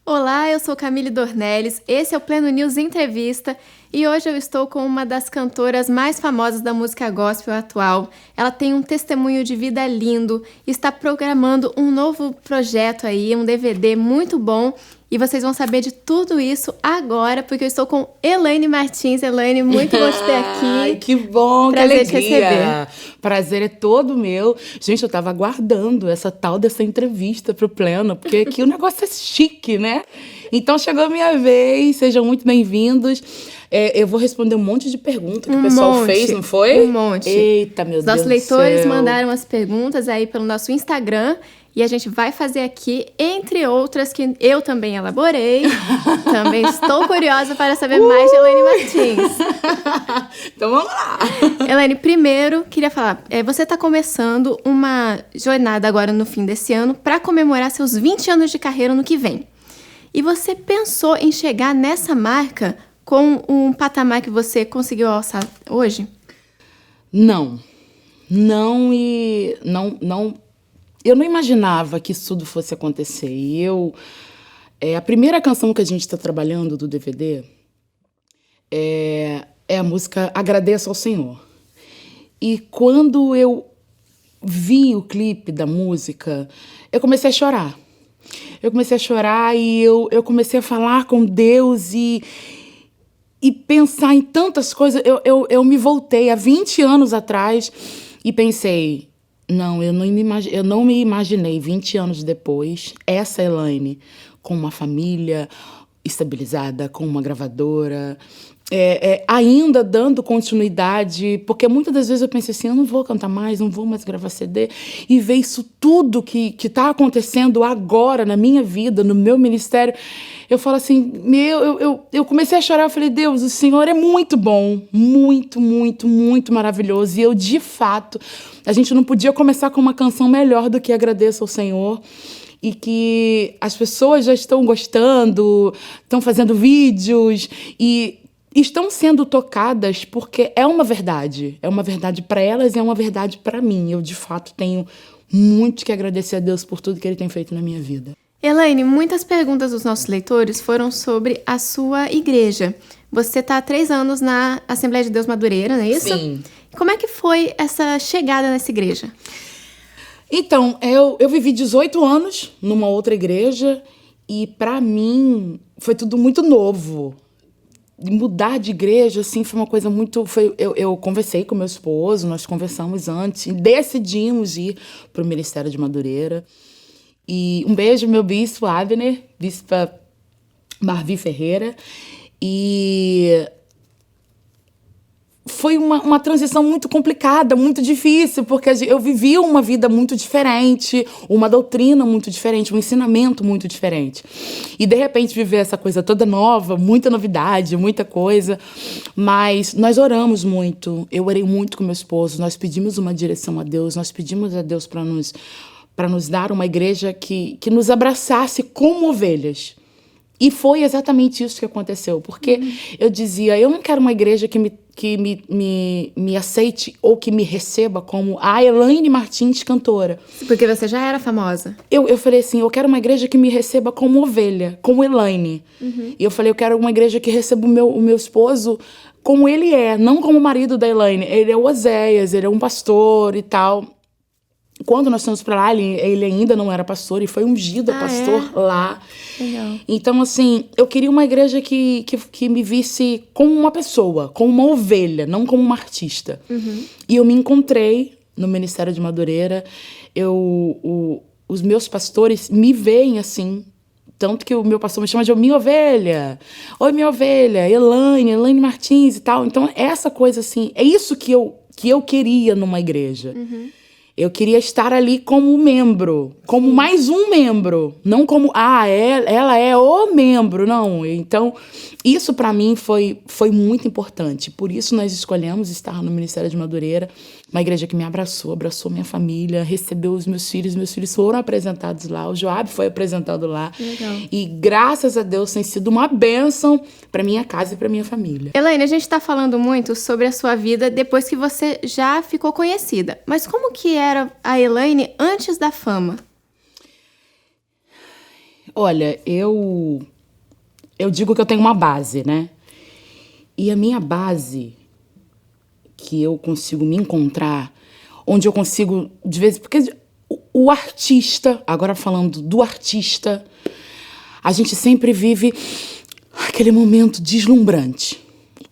Olá, eu sou Camille Dornelles, esse é o Pleno News Entrevista e hoje eu estou com uma das cantoras mais famosas da música gospel atual. Ela tem um testemunho de vida lindo, está programando um novo projeto aí, um DVD muito bom e vocês vão saber de tudo isso agora, porque eu estou com Elaine Martins. Elaine, muito bom te ter aqui. Ai, que bom, Prazer que alegria. te receber. Prazer é todo meu. Gente, eu tava aguardando essa tal dessa entrevista pro Pleno, porque aqui o negócio é chique, né? Então chegou a minha vez, sejam muito bem-vindos. Eu vou responder um monte de perguntas que o pessoal fez, não foi? Um monte. Eita, meu Os Deus nossos do leitores céu. mandaram as perguntas aí pelo nosso Instagram e a gente vai fazer aqui, entre outras que eu também elaborei. Também estou curiosa para saber mais de Elaine Martins. Então vamos lá. Elaine, primeiro, queria falar, você está começando uma jornada agora no fim desse ano para comemorar seus 20 anos de carreira no que vem. E você pensou em chegar nessa marca com um patamar que você conseguiu alçar hoje? Não. Eu não imaginava que isso tudo fosse acontecer. A primeira canção que a gente está trabalhando do DVD é a música Agradeço ao Senhor. E quando eu vi o clipe da música, eu comecei a chorar. E eu comecei a falar com Deus e pensar em tantas coisas. Eu me voltei há 20 anos atrás e pensei, não, eu não me imaginei 20 anos depois, essa Elaine, com uma família estabilizada, com uma gravadora, ainda dando continuidade, porque muitas das vezes eu pensei assim, eu não vou cantar mais, não vou mais gravar CD, e ver isso tudo que está acontecendo agora na minha vida, no meu ministério, eu falo assim, eu comecei a chorar, eu falei, Deus, o Senhor é muito bom, muito, muito, muito maravilhoso, e eu, de fato, a gente não podia começar com uma canção melhor do que Agradeço ao Senhor, e que as pessoas já estão gostando, estão fazendo vídeos, e estão sendo tocadas porque é uma verdade para elas e é uma verdade para mim. Eu, de fato, tenho muito que agradecer a Deus por tudo que Ele tem feito na minha vida. Elaine, muitas perguntas dos nossos leitores foram sobre a sua igreja. Você está há 3 anos na Assembleia de Deus Madureira, não é isso? Sim. Como é que foi essa chegada nessa igreja? Então, eu vivi 18 anos numa outra igreja e, para mim, foi tudo muito novo. Mudar de igreja, assim, foi uma coisa muito... Eu conversei com meu esposo, nós conversamos antes, e decidimos ir para o Ministério de Madureira. E um beijo, meu bispo Abner, bispa Marvi Ferreira. E foi uma transição muito complicada, muito difícil, porque eu vivia uma vida muito diferente, uma doutrina muito diferente, um ensinamento muito diferente. E, de repente, viver essa coisa toda nova, muita novidade, muita coisa. Mas nós oramos muito, eu orei muito com meu esposo, nós pedimos uma direção a Deus, nós pedimos a Deus para nos dar uma igreja que nos abraçasse como ovelhas. E foi exatamente isso que aconteceu, porque eu dizia, eu não quero uma igreja que me aceite ou que me receba como a Elaine Martins, cantora. Porque você já era famosa. Eu falei assim, eu quero uma igreja que me receba como ovelha, como Elaine. E eu falei, eu quero uma igreja que receba o meu esposo como ele é, não como o marido da Elaine. Ele é o Oséias, ele é um pastor e tal. Quando nós fomos para lá, ele ainda não era pastor e foi ungido a pastor lá. Legal. Então, assim, eu queria uma igreja que me visse como uma pessoa, como uma ovelha, não como uma artista. E eu me encontrei no Ministério de Madureira. Os meus pastores me veem assim, tanto que o meu pastor me chama de minha ovelha. Oi, minha ovelha, Elaine Martins e tal. Então, essa coisa assim, é isso que eu queria numa igreja. Eu queria estar ali como membro, como mais um membro, não como, ela é o membro, não. Então, isso para mim foi muito importante. Por isso nós escolhemos estar no Ministério de Madureira, uma igreja que me abraçou minha família, recebeu os meus filhos foram apresentados lá, o Joab foi apresentado lá. Legal. E graças a Deus tem sido uma bênção para minha casa e para minha família. Elaine, a gente está falando muito sobre a sua vida depois que você já ficou conhecida. Mas como que era a Elaine antes da fama? Olha, eu digo que eu tenho uma base, né? E a minha base, que eu consigo me encontrar, onde eu consigo, de vez... Porque o artista, agora falando do artista, a gente sempre vive aquele momento deslumbrante.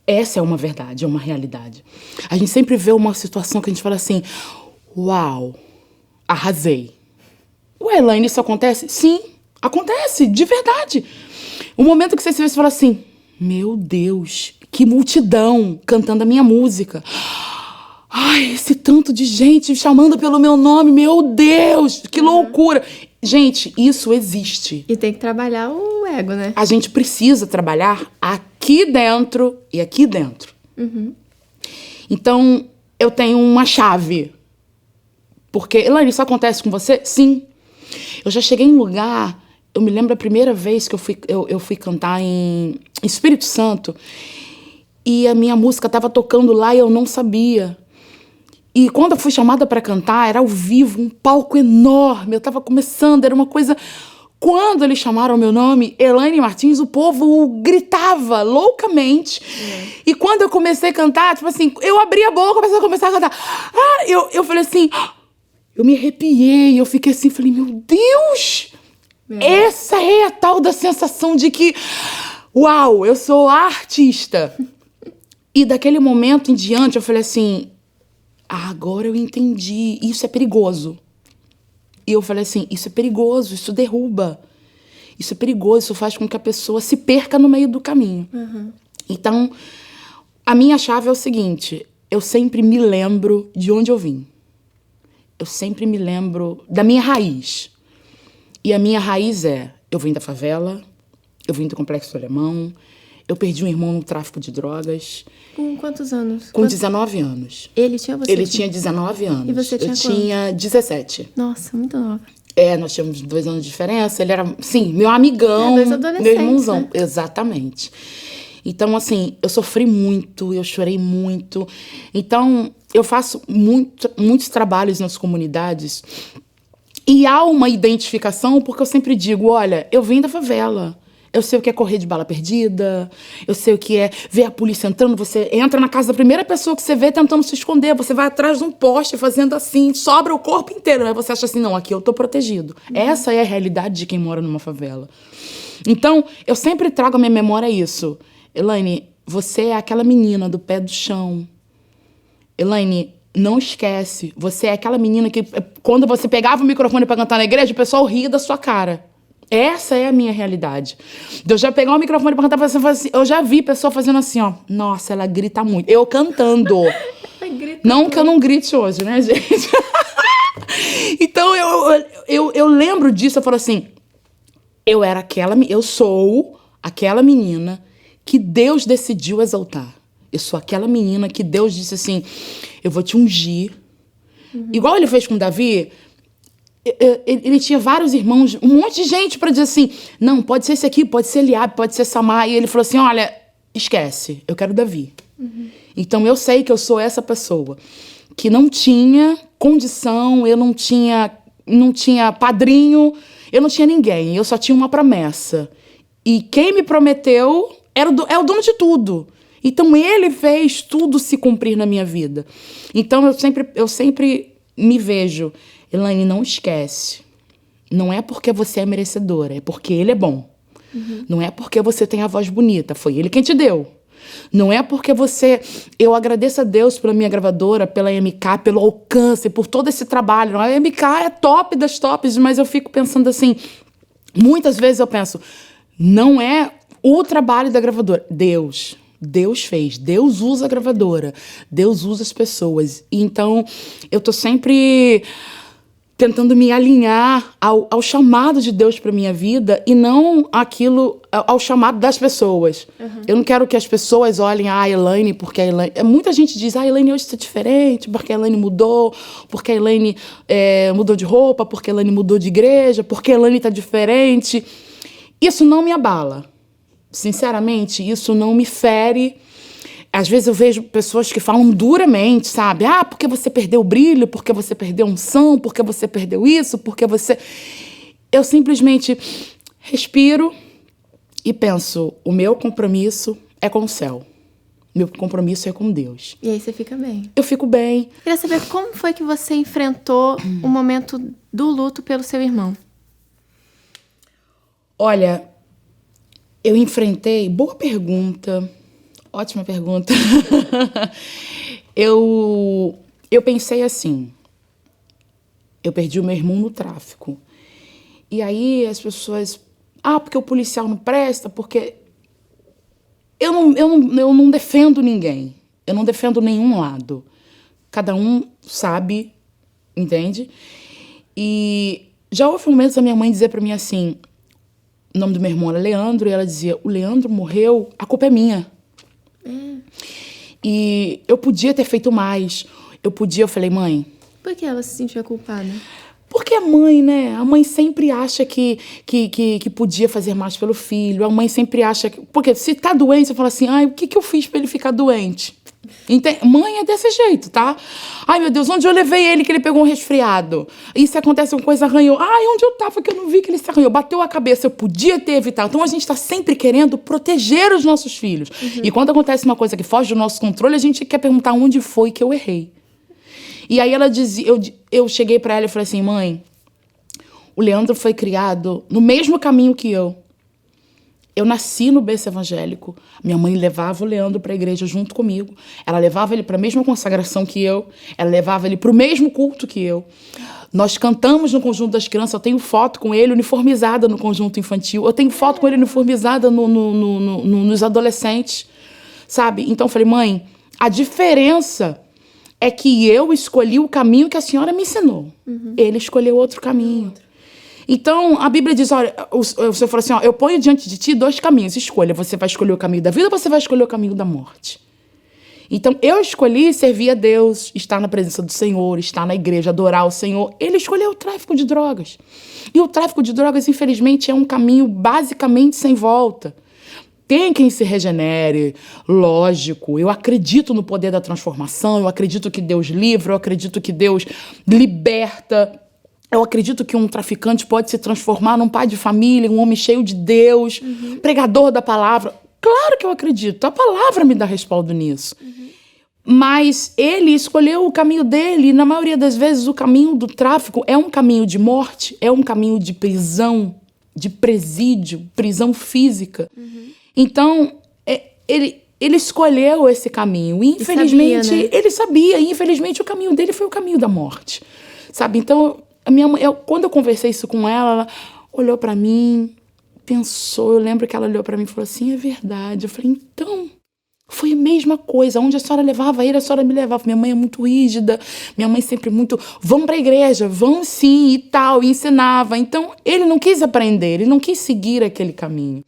Essa é uma verdade, é uma realidade. A gente sempre vê uma situação que a gente fala assim, uau, arrasei. Ué, Elaine, isso acontece? Sim, acontece, de verdade. O momento que você se vê, você fala assim, meu Deus, que multidão cantando a minha música. Ai, esse tanto de gente chamando pelo meu nome, meu Deus, que loucura. Gente, isso existe. E tem que trabalhar o ego, né? A gente precisa trabalhar aqui dentro e aqui dentro. Então, eu tenho uma chave. Porque, Elaine, isso acontece com você? Sim. Eu já cheguei em um lugar, eu me lembro a primeira vez que eu fui cantar em Espírito Santo, e a minha música estava tocando lá e eu não sabia. E quando eu fui chamada para cantar, era ao vivo, um palco enorme, eu estava começando, era uma coisa... Quando eles chamaram meu nome, Elaine Martins, o povo gritava loucamente. E quando eu comecei a cantar, tipo assim, eu abri a boca, comecei a cantar. Eu falei assim, eu me arrepiei, eu fiquei assim, falei, meu Deus! Essa é a tal da sensação de que, uau, eu sou artista. E daquele momento em diante, eu falei assim, agora eu entendi, isso é perigoso. E eu falei assim, isso é perigoso, isso derruba. Isso é perigoso, isso faz com que a pessoa se perca no meio do caminho. Então, a minha chave é o seguinte, eu sempre me lembro de onde eu vim. Eu sempre me lembro da minha raiz. E a minha raiz é, eu vim da favela, eu vim do Complexo Alemão, eu perdi um irmão no tráfico de drogas. Com quantos anos? Com 19 anos. Ele tinha você? Ele tinha 19 anos. E você tinha Eu tinha 17. Nossa, muito nova. Nós tínhamos 2 anos de diferença. Ele era, sim, meu amigão. 2 adolescentes, meu irmãozão. né? Exatamente. Então, assim, eu sofri muito, eu chorei muito. Então, eu faço muitos trabalhos nas comunidades. E há uma identificação, porque eu sempre digo, olha, eu vim da favela. Eu sei o que é correr de bala perdida, eu sei o que é ver a polícia entrando, você entra na casa da primeira pessoa que você vê tentando se esconder, você vai atrás de um poste fazendo assim, sobra o corpo inteiro, aí você acha assim, não, aqui eu tô protegido. Essa é a realidade de quem mora numa favela. Então, eu sempre trago à minha memória isso. Elaine, você é aquela menina do pé do chão. Elaine, não esquece, você é aquela menina que quando você pegava o microfone pra cantar na igreja, o pessoal ria da sua cara. Essa é a minha realidade. Eu já pegar o microfone pra cantar, assim, eu já vi pessoa fazendo assim, ó. Nossa, ela grita muito. Eu cantando. Não que eu não grite hoje, né, gente? Então, eu lembro disso, eu falo assim, eu sou aquela menina que Deus decidiu exaltar. Eu sou aquela menina que Deus disse assim, eu vou te ungir. Igual ele fez com Davi... Ele tinha vários irmãos, um monte de gente para dizer assim, não, pode ser esse aqui, pode ser Eliabe, pode ser Samar. E ele falou assim, olha, esquece, eu quero Davi. Então eu sei que eu sou essa pessoa que não tinha condição, eu não tinha padrinho, eu não tinha ninguém, eu só tinha uma promessa. E quem me prometeu é o dono de tudo. Então ele fez tudo se cumprir na minha vida. Então eu sempre me vejo... Elaine, não esquece. Não é porque você é merecedora, é porque ele é bom. Não é porque você tem a voz bonita, foi ele quem te deu. Não é porque você... Eu agradeço a Deus pela minha gravadora, pela MK, pelo alcance, por todo esse trabalho. A MK é top das tops, mas eu fico pensando assim... Muitas vezes eu penso, não é o trabalho da gravadora. Deus fez, Deus usa a gravadora, Deus usa as pessoas. Então, eu tô sempre... tentando me alinhar ao chamado de Deus para minha vida e não ao chamado das pessoas. Eu não quero que as pessoas olhem a Elaine, porque a Elaine... Muita gente diz, a Elaine hoje está diferente, porque a Elaine mudou, porque a Elaine mudou de roupa, porque a Elaine mudou de igreja, porque a Elaine está diferente. Isso não me abala. Sinceramente, isso não me fere. Às vezes eu vejo pessoas que falam duramente, sabe? Porque você perdeu o brilho, porque você perdeu a unção, porque você perdeu isso, porque você... Eu simplesmente respiro e penso, o meu compromisso é com o céu. Meu compromisso é com Deus. E aí você fica bem. Eu fico bem. Queria saber como foi que você enfrentou o momento do luto pelo seu irmão. Olha, eu enfrentei... Boa pergunta. Ótima pergunta. Eu pensei assim. Eu perdi o meu irmão no tráfico. E aí as pessoas... porque o policial não presta, porque... Eu não defendo ninguém. Eu não defendo nenhum lado. Cada um sabe, entende? E já houve momentos da minha mãe dizer pra mim assim... O nome do meu irmão era Leandro, e ela dizia, o Leandro morreu, a culpa é minha. E eu podia ter feito mais. Eu falei, mãe... Por que ela se sentia culpada? Porque a mãe, né? A mãe sempre acha que podia fazer mais pelo filho. A mãe sempre acha... Porque se tá doente, você fala assim, o que eu fiz pra ele ficar doente? Mãe é desse jeito, tá? Ai, meu Deus, onde eu levei ele que ele pegou um resfriado? E se acontece uma coisa, arranhou. Onde eu tava que eu não vi que ele se arranhou? Bateu a cabeça, eu podia ter evitado. Então a gente tá sempre querendo proteger os nossos filhos. E quando acontece uma coisa que foge do nosso controle, a gente quer perguntar onde foi que eu errei. E aí ela dizia, eu cheguei pra ela e falei assim, mãe, o Leandro foi criado no mesmo caminho que eu. Eu nasci no berço evangélico. Minha mãe levava o Leandro pra igreja junto comigo. Ela levava ele pra mesma consagração que eu. Ela levava ele pro mesmo culto que eu. Nós cantamos no conjunto das crianças. Eu tenho foto com ele uniformizada no conjunto infantil. Eu tenho foto com ele uniformizada nos adolescentes. Sabe? Então eu falei, mãe, a diferença é que eu escolhi o caminho que a senhora me ensinou. Ele escolheu outro caminho. Então, a Bíblia diz, olha, o Senhor falou assim, eu ponho diante de ti 2 caminhos, escolha, você vai escolher o caminho da vida ou você vai escolher o caminho da morte? Então, eu escolhi servir a Deus, estar na presença do Senhor, estar na igreja, adorar o Senhor. Ele escolheu o tráfico de drogas. E o tráfico de drogas, infelizmente, é um caminho basicamente sem volta. Tem quem se regenere, lógico. Eu acredito no poder da transformação, eu acredito que Deus livra, eu acredito que Deus liberta. Eu acredito que um traficante pode se transformar num pai de família, um homem cheio de Deus, pregador da palavra. Claro que eu acredito. A palavra me dá respaldo nisso. Mas ele escolheu o caminho dele. E na maioria das vezes, o caminho do tráfico é um caminho de morte, é um caminho de prisão, de presídio, prisão física. Então, ele escolheu esse caminho. E, infelizmente, sabia, né? Ele sabia. E, infelizmente, o caminho dele foi o caminho da morte. Sabe? Então... A minha mãe, quando eu conversei isso com ela, ela olhou pra mim, pensou, eu lembro que ela olhou pra mim e falou assim, é verdade. Eu falei, então, foi a mesma coisa. Onde a senhora levava ele, a senhora me levava. Minha mãe é muito rígida, minha mãe sempre muito, vamos pra igreja, vamos sim, e tal, e ensinava. Então, ele não quis aprender, ele não quis seguir aquele caminho.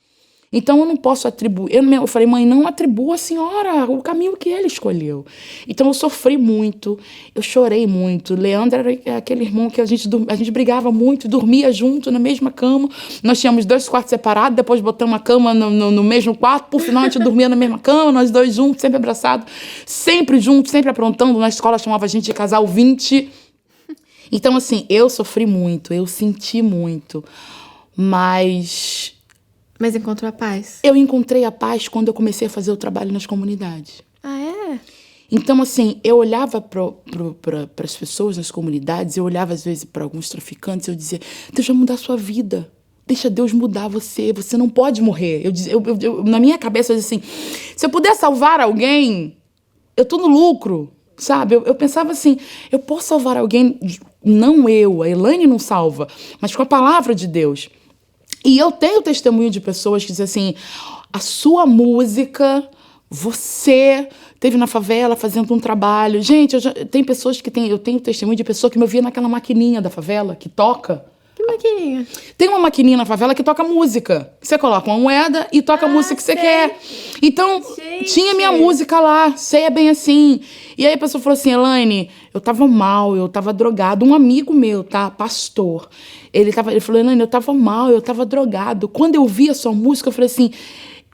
Então, eu não posso atribuir... Eu falei, mãe, não atribua a senhora o caminho que ele escolheu. Então, eu sofri muito, eu chorei muito. Leandro era aquele irmão que a gente brigava muito, dormia junto na mesma cama. Nós tínhamos 2 quartos separados, depois botamos a cama no mesmo quarto. Por final, a gente dormia na mesma cama, nós 2 juntos, sempre abraçados. Sempre juntos, sempre aprontando. Na escola, chamava a gente de casal 20. Então, assim, eu sofri muito, eu senti muito. Mas encontrou a paz? Eu encontrei a paz quando eu comecei a fazer o trabalho nas comunidades. Ah, é? Então, assim, eu olhava para as pessoas nas comunidades, eu olhava, às vezes, para alguns traficantes, eu dizia, Deus vai mudar a sua vida. Deixa Deus mudar você. Você não pode morrer. Na minha cabeça, eu dizia assim, se eu puder salvar alguém, eu tô no lucro, sabe? Eu pensava assim, eu posso salvar alguém, não eu, a Elaine não salva, mas com a palavra de Deus. E eu tenho testemunho de pessoas que dizem assim, a sua música, você esteve na favela fazendo um trabalho. Gente, tem pessoas que eu tenho testemunho de pessoa que me ouvia naquela maquininha da favela, que toca. Que maquininha? Tem uma maquininha na favela que toca música. Você coloca uma moeda e toca a música que você quer. Então, tinha minha música lá, sei, é bem assim. E aí a pessoa falou assim, Elaine, eu tava mal, eu tava drogado. Um amigo meu, tá, pastor, ele falou, Elaine, eu tava mal, eu tava drogado. Quando eu vi a sua música, eu falei assim,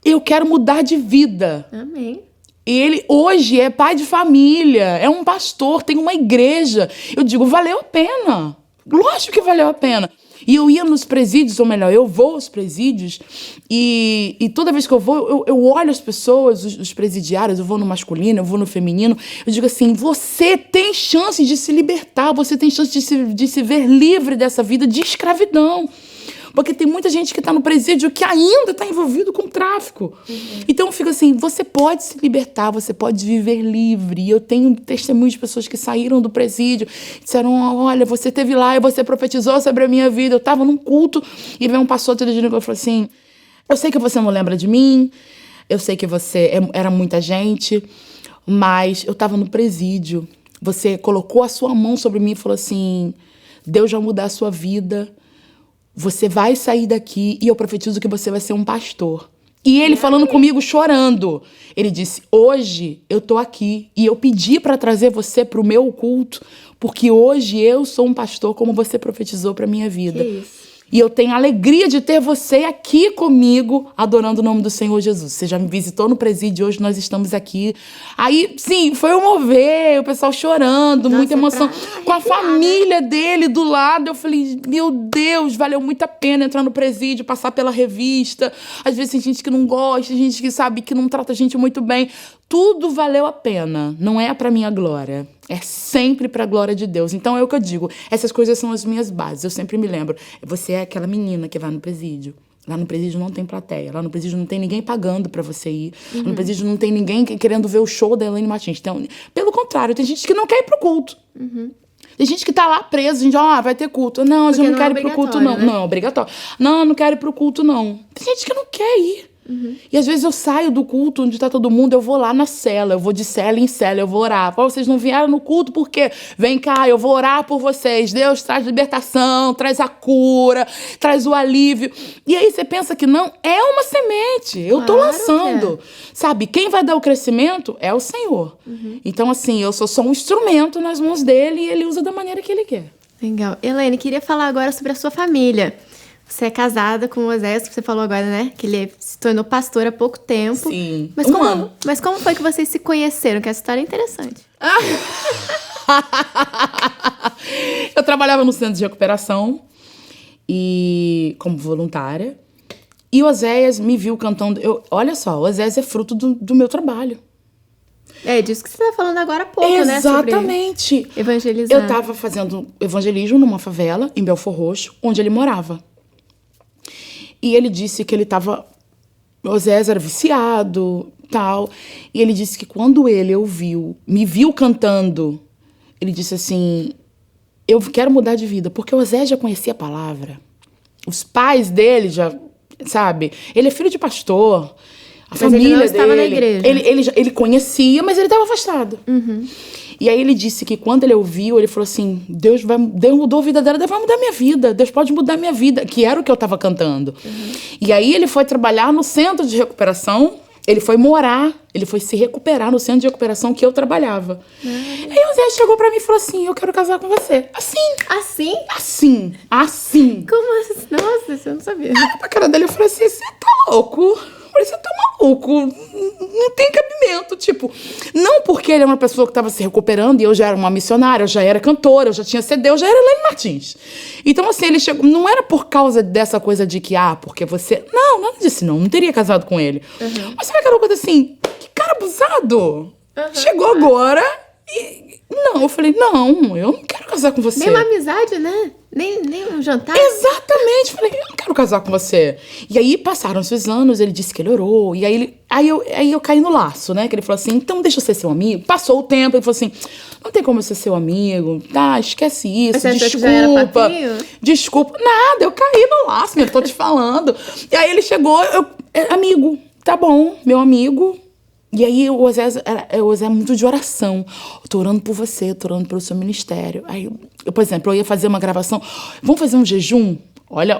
eu quero mudar de vida. Amém. E ele hoje é pai de família, é um pastor, tem uma igreja. Eu digo, valeu a pena. Lógico que valeu a pena. E eu ia nos presídios, ou melhor, eu vou aos presídios e toda vez que eu vou, eu olho as pessoas, os presidiários, eu vou no masculino, eu vou no feminino, eu digo assim, você tem chance de se libertar, você tem chance de se ver livre dessa vida de escravidão. Porque tem muita gente que está no presídio que ainda está envolvido com tráfico. Então eu fico assim, você pode se libertar, você pode viver livre. E eu tenho testemunhos de pessoas que saíram do presídio, disseram, olha, você esteve lá e você profetizou sobre a minha vida. Eu estava num culto e veio um pastor dirigindo e falou assim, eu sei que você não lembra de mim, eu sei que você era muita gente, mas eu estava no presídio. Você colocou a sua mão sobre mim e falou assim, Deus vai mudar a sua vida. Você vai sair daqui e eu profetizo que você vai ser um pastor. E ele falando comigo, chorando. Ele disse, hoje eu tô aqui e eu pedi para trazer você pro meu culto, porque hoje eu sou um pastor como você profetizou pra minha vida. Que isso? E eu tenho a alegria de ter você aqui comigo, adorando o nome do Senhor Jesus. Você já me visitou no presídio, hoje nós estamos aqui. Aí, sim, foi um mover, o pessoal chorando, nossa, muita emoção. Com a família dele do lado, eu falei, meu Deus, valeu muito a pena entrar no presídio, passar pela revista. Às vezes tem gente que não gosta, gente que sabe que não trata a gente muito bem. Tudo valeu a pena, não é pra minha glória. É sempre pra glória de Deus. Então é o que eu digo, essas coisas são as minhas bases. Eu sempre me lembro, você é aquela menina que vai no presídio. Lá no presídio não tem plateia, lá no presídio não tem ninguém pagando pra você ir. Lá no presídio não tem ninguém querendo ver o show da Elaine Martins. Então, pelo contrário, tem gente que não quer ir pro culto. Tem gente que tá lá preso, a gente, vai ter culto. Não, eu não quero ir pro culto, não. Né? Não, é obrigatório. Não, não quero ir pro culto, não. Tem gente que não quer ir. E às vezes eu saio do culto onde tá todo mundo, eu vou lá na cela, eu vou de cela em cela, eu vou orar. Pô, vocês não vieram no culto por quê? Vem cá, eu vou orar por vocês. Deus traz libertação, traz a cura, traz o alívio. E aí você pensa que não, é uma semente. Eu tô lançando. Sabe, quem vai dar o crescimento é o Senhor. Então, assim, eu sou só um instrumento nas mãos dele e ele usa da maneira que ele quer. Legal. Elaine, queria falar agora sobre a sua família. Você é casada com o Oséias, que você falou agora, né? Que ele se tornou pastor há pouco tempo. Sim, Mas como foi que vocês se conheceram? Que essa história é interessante. Eu trabalhava no centro de recuperação e como voluntária. E o Oséias me viu cantando. Olha só, o Oséias é fruto do meu trabalho. É disso que você tá falando agora há pouco, Exatamente. né? Sobre evangelizar. Eu tava fazendo evangelismo numa favela, em Belfor Roxo, onde ele morava. E ele disse que ele tava... O Oséias era viciado, tal. E ele disse que quando ele me viu cantando, ele disse assim, eu quero mudar de vida. Porque o Oséias já conhecia a palavra. Os pais dele já, sabe? Ele é filho de pastor. A família ele não dele... estava na igreja. Ele conhecia, mas ele estava afastado. E aí ele disse que quando ele ouviu, ele falou assim, Deus mudou a vida dela, Deus vai mudar a minha vida, Deus pode mudar a minha vida, que era o que eu estava cantando. E aí ele foi trabalhar no centro de recuperação, ele foi morar, ele foi se recuperar no centro de recuperação que eu trabalhava. Aí o Zé chegou pra mim e falou assim, eu quero casar com você. Assim? Assim. Como assim? Nossa, isso eu não sabia. Pra cara dele, eu falei assim, você tá louco? Eu falei, você tá maluco? Não tem cabimento, tipo... Não porque ele é uma pessoa que estava se recuperando e eu já era uma missionária, eu já era cantora, eu já tinha CD, eu já era Elaine Martins. Então, assim, ele chegou... Não era por causa dessa coisa de que, porque você... Não, nada disso, não teria casado com ele. Mas sabe aquela coisa assim, que cara abusado. Chegou agora e... Não, eu falei, não, eu não quero casar com você. Nem uma amizade, né? Nem um jantar. Exatamente, falei, eu não quero casar com você. E aí passaram-se os anos, ele disse que ele orou. E aí eu caí no laço, né? Que ele falou assim, então deixa eu ser seu amigo. Passou o tempo, ele falou assim, não tem como eu ser seu amigo. Tá, esquece isso, mas você desculpa. Já era papinho? Desculpa. Nada, eu caí no laço, eu tô te falando. E aí ele chegou, amigo, tá bom, meu amigo. E aí o Oséias é muito de oração. Eu tô orando por você, eu tô orando pelo seu ministério. Aí, por exemplo, eu ia fazer uma gravação. Vamos fazer um jejum? Olha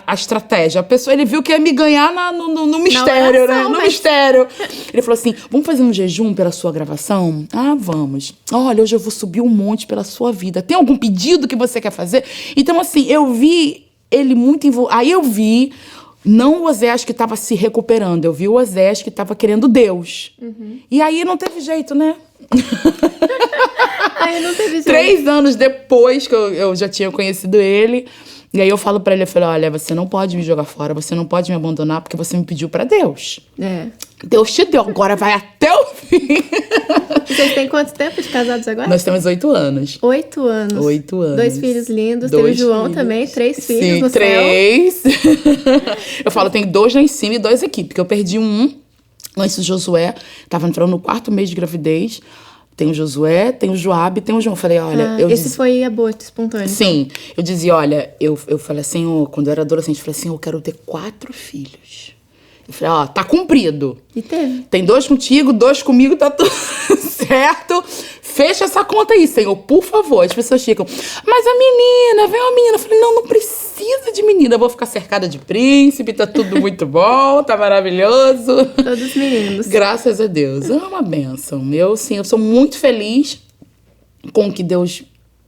a estratégia. A pessoa, ele viu que ia me ganhar no mistério, oração, né? No mistério. Ele falou assim, vamos fazer um jejum pela sua gravação? Vamos. Olha, hoje eu vou subir um monte pela sua vida. Tem algum pedido que você quer fazer? Então, assim, eu vi ele muito envolvido. Aí eu vi... Não o Oséias que estava se recuperando, eu vi o Oséias que estava querendo Deus. E aí não teve jeito, né? Aí não teve jeito. 3 anos depois que eu já tinha conhecido ele, E aí eu falo pra ele, eu falei, olha, você não pode me jogar fora, você não pode me abandonar, porque você me pediu pra Deus. Deus te deu, agora vai até o fim. Vocês têm quanto tempo de casados agora? Nós temos 8 anos. 8 anos. 8 anos. 2 filhos lindos, tem o João filhos. Também, 3 filhos. Sim, no 3. Céu. Eu falo, tem 2 lá em cima e 2 aqui, porque eu perdi um antes do Josué, tava entrando no 4º mês de gravidez. Tem o Josué, tem o Joabe, tem o João. Eu falei, olha... esse foi aborto espontâneo. Sim. Eu dizia, olha, eu falei assim, quando eu era adolescente, eu falei assim, eu quero ter 4 filhos. Eu falei, ó, tá cumprido. E teve. Tem 2 contigo, 2 comigo, tá tudo certo. Fecha essa conta aí, Senhor, por favor. As pessoas ficam, mas a menina, vem uma menina. Eu falei, não precisa de menina. Eu vou ficar cercada de príncipe, tá tudo muito bom, tá maravilhoso. Todos meninos. Graças a Deus. É uma bênção. Eu sou muito feliz com o que Deus...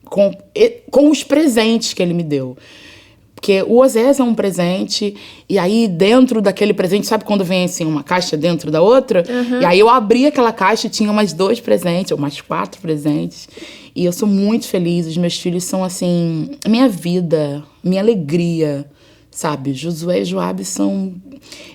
Com os presentes que Ele me deu. Porque o Osés é um presente, e aí dentro daquele presente, sabe quando vem assim uma caixa dentro da outra? E aí eu abri aquela caixa e tinha mais 2 presentes, ou mais 4 presentes. E eu sou muito feliz, os meus filhos são assim, a minha vida, minha alegria, sabe? Josué e Joabe são...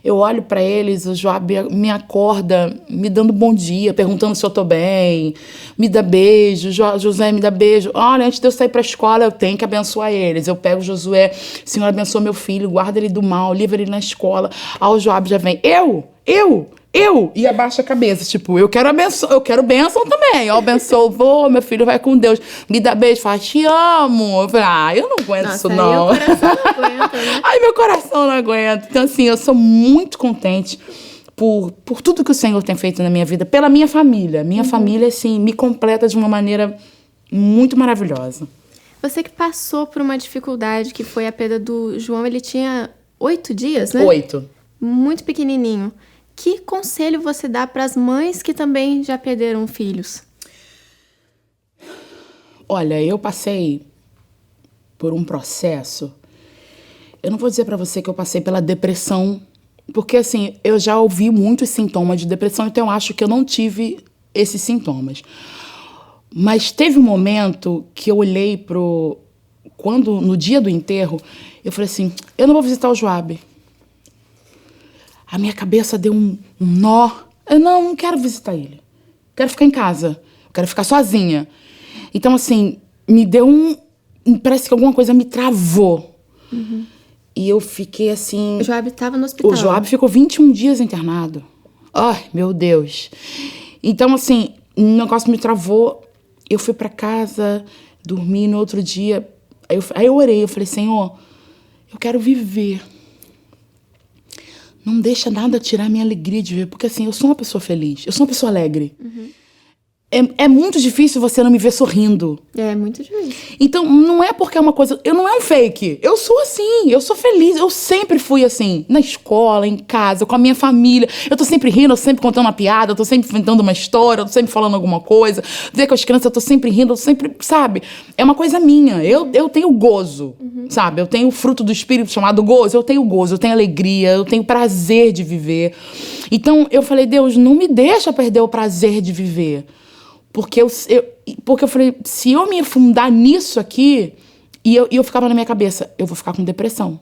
Eu olho pra eles, o Joabe me acorda me dando bom dia, perguntando se eu tô bem, me dá beijo, Josué me dá beijo. Olha, antes de eu sair pra escola, eu tenho que abençoar eles. Eu pego o Josué, Senhor, abençoa meu filho, guarda ele do mal, livra ele na escola. Aí o Joabe já vem, eu, e abaixa a cabeça, tipo, eu quero bênção também. Eu abençoo, meu filho vai com Deus. Me dá beijo, fala, te amo. Eu falo, eu não aguento isso, não. Aí o coração não aguenta, né? Ai, meu coração não aguenta. Então, assim, eu sou muito contente por tudo que o Senhor tem feito na minha vida, pela minha família. Minha família, assim, me completa de uma maneira muito maravilhosa. Você que passou por uma dificuldade, que foi a perda do João, ele tinha 8 dias, né? 8. Muito pequenininho. Que conselho você dá para as mães que também já perderam filhos? Olha, eu passei por um processo. Eu não vou dizer para você que eu passei pela depressão, porque assim, eu já ouvi muitos sintomas de depressão, então eu acho que eu não tive esses sintomas. Mas teve um momento que eu olhei no dia do enterro, eu falei assim, eu não vou visitar o Joabe. A minha cabeça deu um nó. Eu não quero visitar ele. Quero ficar em casa. Quero ficar sozinha. Então, assim, me deu parece que alguma coisa me travou. E eu fiquei assim... O Joabe estava no hospital. O Joabe ficou 21 dias internado. Ai, meu Deus. Então, assim, o negócio me travou. Eu fui pra casa, dormi no outro dia. Aí eu orei, eu falei, Senhor, eu quero viver. Não deixa nada tirar minha alegria de ver. Porque, assim, eu sou uma pessoa feliz. Eu sou uma pessoa alegre. É muito difícil você não me ver sorrindo. É muito difícil. Então, não é porque é uma coisa... Não é um fake. Eu sou assim. Eu sou feliz. Eu sempre fui assim. Na escola, em casa, com a minha família. Eu tô sempre rindo, eu tô sempre contando uma piada. Eu tô sempre inventando uma história. Eu tô sempre falando alguma coisa. Dizer com as crianças, eu tô sempre rindo. Eu sempre... Sabe? É uma coisa minha. Eu tenho gozo. Sabe? Eu tenho o fruto do Espírito chamado gozo. Eu tenho gozo. Eu tenho alegria. Eu tenho prazer de viver. Então, eu falei, Deus, não me deixa perder o prazer de viver. Porque eu falei, se eu me afundar nisso aqui, e eu ficava na minha cabeça, eu vou ficar com depressão.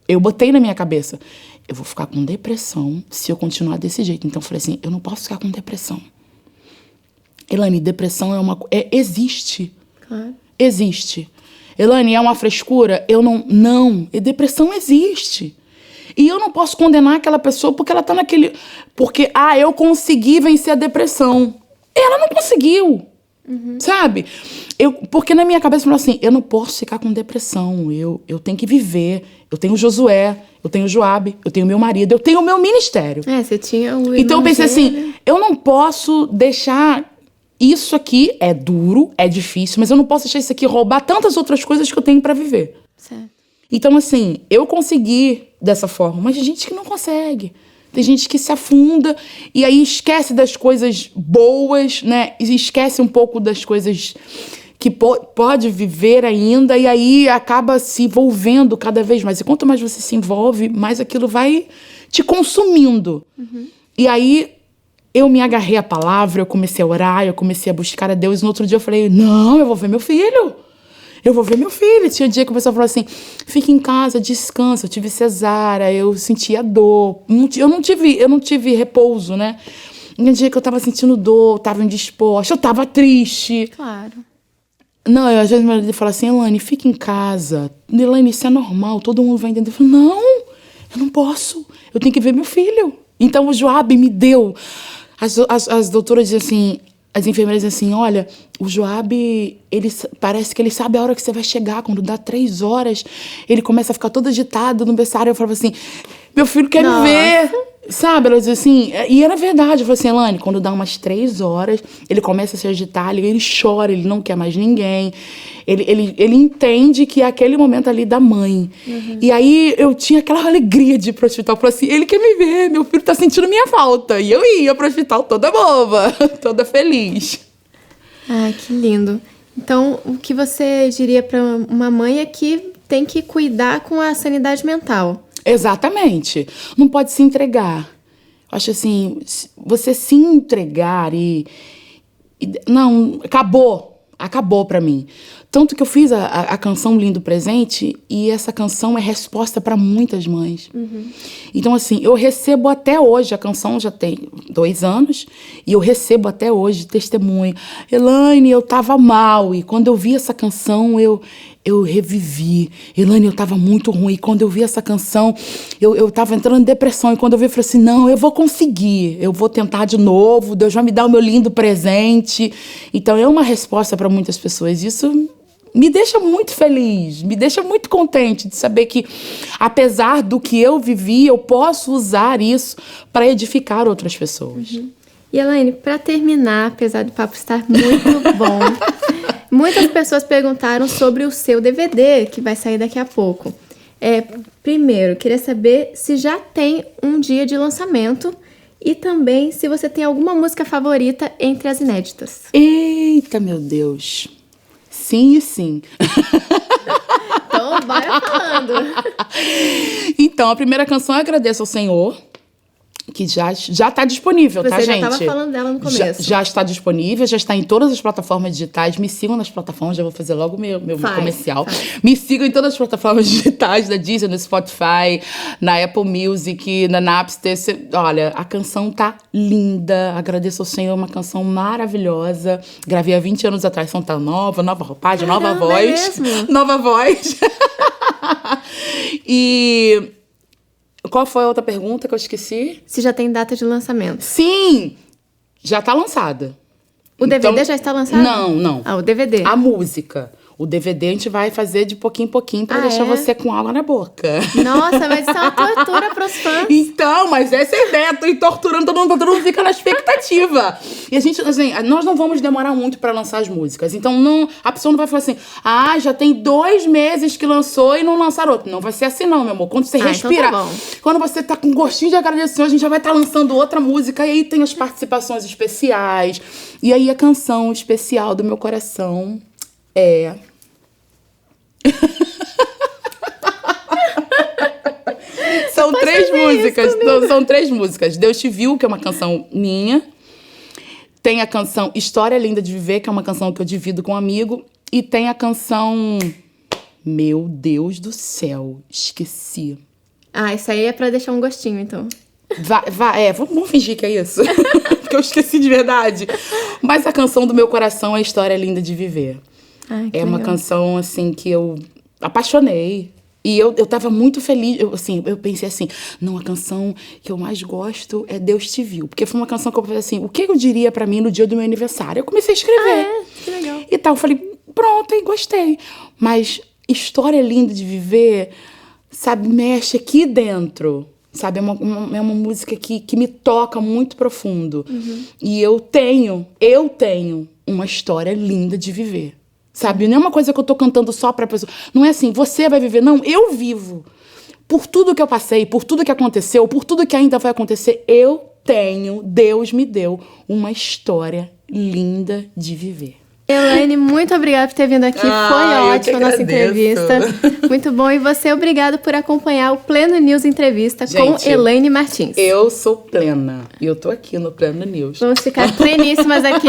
Eu botei na minha cabeça, eu vou ficar com depressão se eu continuar desse jeito. Então eu falei assim, eu não posso ficar com depressão. Elane, depressão existe. Claro. Existe. Elane, é uma frescura? Não, depressão existe. E eu não posso condenar aquela pessoa porque ela tá naquele... Porque, eu consegui vencer a depressão. Ela não conseguiu, sabe? Porque na minha cabeça eu falei assim, eu não posso ficar com depressão, eu tenho que viver. Eu tenho o Josué, eu tenho o Joabe, eu tenho o meu marido, eu tenho o meu ministério. Você tinha o... Então eu pensei assim, eu não posso deixar isso aqui, é duro, é difícil, mas eu não posso deixar isso aqui roubar tantas outras coisas que eu tenho pra viver. Certo. Então assim, eu consegui dessa forma, mas tem gente que não consegue. Tem gente que se afunda e aí esquece das coisas boas, né? E esquece um pouco das coisas que pode viver ainda e aí acaba se envolvendo cada vez mais. E quanto mais você se envolve, mais aquilo vai te consumindo. E aí eu me agarrei à palavra, eu comecei a orar, eu comecei a buscar a Deus. E no outro dia eu falei, não, eu vou ver meu filho. eu vou ver meu filho. Tinha dia que a pessoa falou assim, fica em casa, descansa. Eu tive cesárea, eu sentia dor. Eu não tive repouso, né? Tinha dia que eu tava sentindo dor, tava indisposta, eu tava triste. Claro. Não, às vezes meu marido fala assim, Elaine, fica em casa. Elaine, isso é normal, todo mundo vai entender. Eu falo, não, eu não posso. Eu tenho que ver meu filho. Então o Joab me deu. As doutoras dizem assim, as enfermeiras dizem assim, olha, o Joab, parece que ele sabe a hora que você vai chegar. Quando dá 3 horas, ele começa a ficar todo agitado no berçário. Eu falava assim, meu filho quer me ver. Sabe, ela dizia assim, e era verdade. Eu falei assim, Elaine, quando dá umas 3 horas, ele começa a se agitar, ele chora, ele não quer mais ninguém. Ele entende que é aquele momento ali da mãe. E aí eu tinha aquela alegria de ir pro hospital. Eu falei assim, ele quer me ver, meu filho tá sentindo minha falta. E eu ia pro hospital toda boba, toda feliz. Ai, que lindo. Então, o que você diria para uma mãe é que tem que cuidar com a sanidade mental. Exatamente. Não pode se entregar. Eu acho assim, você se entregar não, acabou pra mim. Tanto que eu fiz a canção Lindo Presente e essa canção é resposta pra muitas mães. Então, assim, eu recebo até hoje, a canção já tem 2 anos, e eu recebo até hoje testemunho. Elaine, eu tava mal, e quando eu vi essa canção, eu revivi. Elaine, eu tava muito ruim. E quando eu vi essa canção, eu tava entrando em depressão. E quando eu vi, eu falei assim, não, eu vou conseguir. Eu vou tentar de novo. Deus vai me dar o meu lindo presente. Então, é uma resposta para muitas pessoas. Isso me deixa muito feliz. Me deixa muito contente de saber que, apesar do que eu vivi, eu posso usar isso para edificar outras pessoas. E, Elaine, para terminar, apesar do papo estar muito bom, muitas pessoas perguntaram sobre o seu DVD, que vai sair daqui a pouco. Primeiro, queria saber se já tem um dia de lançamento e também se você tem alguma música favorita entre as inéditas. Eita, meu Deus! Sim e sim. Então, bora falando. Então, a primeira canção eu agradeço ao Senhor, que já está disponível, tá, gente? Você já estava falando dela no começo. Já está disponível, já está em todas as plataformas digitais. Me sigam nas plataformas, já vou fazer logo o meu comercial. Me sigam em todas as plataformas digitais da Deezer, no Spotify, na Apple Music, na Napster. Olha, a canção tá linda. Agradeço ao Senhor, uma canção maravilhosa. Gravei há 20 anos atrás, som tá nova roupagem, nova voz. É mesmo? Nova voz. E... qual foi a outra pergunta que eu esqueci? Se já tem data de lançamento. Sim! Já tá lançada. O DVD já está lançado? Não. Ah, o DVD. A música. O DVD a gente vai fazer de pouquinho em pouquinho pra deixar você com água na boca. Nossa, mas isso é uma tortura pros fãs. Então, mas essa é a ideia. Tô torturando todo mundo fica na expectativa. E a gente, assim, nós não vamos demorar muito pra lançar as músicas. Então, a pessoa não vai falar assim, já tem 2 meses que lançou e não lançaram outro. Não vai ser assim não, meu amor. Quando você respirar, então tá bom. quando você tá com gostinho de agradecer, a gente já vai estar lançando outra música. E aí tem as participações especiais. E aí a canção especial do meu coração São 3 músicas. São 3 músicas. Deus Te Viu, que é uma canção minha. Tem a canção História Linda de Viver, que é uma canção que eu divido com um amigo. E tem a canção Meu Deus do Céu, esqueci. Isso aí é pra deixar um gostinho, então. Vamos fingir que é isso. Porque eu esqueci de verdade. Mas a canção do meu coração é História Linda de Viver. É uma canção, assim, que eu apaixonei. E eu tava muito feliz. Eu pensei assim, não, a canção que eu mais gosto é Deus Te Viu. Porque foi uma canção que eu falei assim, o que eu diria pra mim no dia do meu aniversário? Eu comecei a escrever. Que legal. E tal, eu falei, pronto, aí gostei. Mas História Linda de Viver, sabe, mexe aqui dentro. Sabe, é uma música que me toca muito profundo. E eu tenho uma história linda de viver. Sabe, não é uma coisa que eu tô cantando só pra pessoa. Não é assim, você vai viver. Não, eu vivo. Por tudo que eu passei, por tudo que aconteceu, por tudo que ainda vai acontecer, Deus me deu uma história linda de viver. Elaine, muito obrigada por ter vindo aqui. Foi ótima a nossa entrevista. Muito bom. E você, obrigado por acompanhar o Pleno News Entrevista com Elaine Martins. Eu sou plena. E eu tô aqui no Pleno News. Vamos ficar pleníssimas aqui.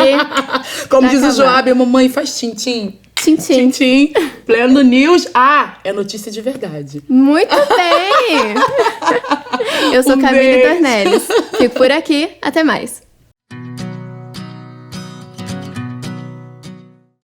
Como diz o Joab, a mamãe faz tim-tim. Tchim, tchim. Tchim, tchim. Pleno News. Ah, é notícia de verdade. Muito bem! Eu sou Camille beijo. Dornelles. Fico por aqui. Até mais.